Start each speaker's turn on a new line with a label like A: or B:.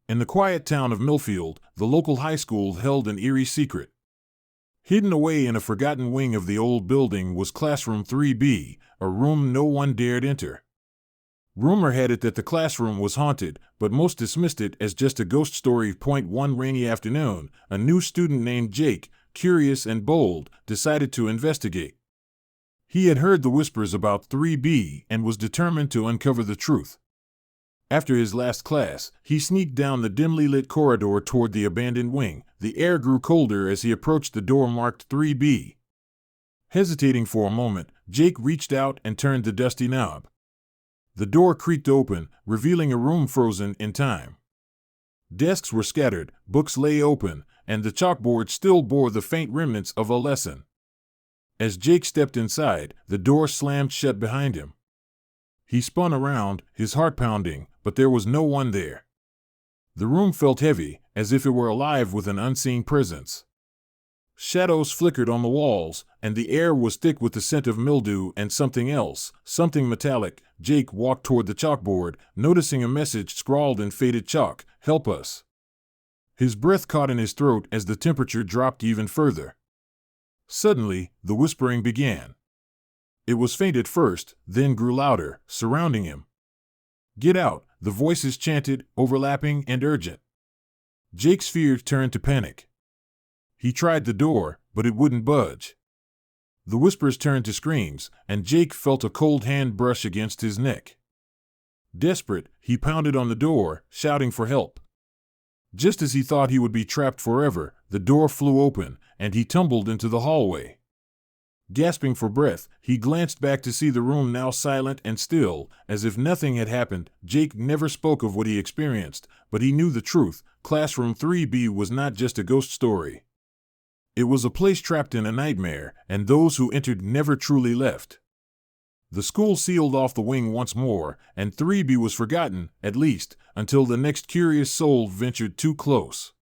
A: In the quiet town of Millfield, the local high school held an eerie secret. Hidden away in a forgotten wing of the old building was Classroom 3B, a room no one dared enter. Rumor had it that the classroom was haunted, but most dismissed it as just a ghost story. One rainy afternoon, a new student named Jake, curious and bold, decided to investigate. He had heard the whispers about 3B and was determined to uncover the truth. After his last class, he sneaked down the dimly lit corridor toward the abandoned wing. The air grew colder as he approached the door marked 3B. Hesitating for a moment, Jake reached out and turned the dusty knob. The door creaked open, revealing a room frozen in time. Desks were scattered, books lay open, and the chalkboard still bore the faint remnants of a lesson. As Jake stepped inside, the door slammed shut behind him. He spun around, his heart pounding, but there was no one there. The room felt heavy, as if it were alive with an unseen presence. Shadows flickered on the walls, and the air was thick with the scent of mildew and something else, something metallic. Jake walked toward the chalkboard, noticing a message scrawled in faded chalk, "Help us." His breath caught in his throat as the temperature dropped even further. Suddenly, the whispering began. It was faint at first, then grew louder, surrounding him. "Get out," the voices chanted, overlapping and urgent. Jake's fear turned to panic. He tried the door, but it wouldn't budge. The whispers turned to screams, and Jake felt a cold hand brush against his neck. Desperate, he pounded on the door, shouting for help. Just as he thought he would be trapped forever, the door flew open, and he tumbled into the hallway. Gasping for breath, he glanced back to see the room now silent and still, as if nothing had happened. Jake never spoke of what he experienced, but he knew the truth. Classroom 3B was not just a ghost story. It was a place trapped in a nightmare, and those who entered never truly left. The school sealed off the wing once more, and 3B was forgotten, at least, until the next curious soul ventured too close.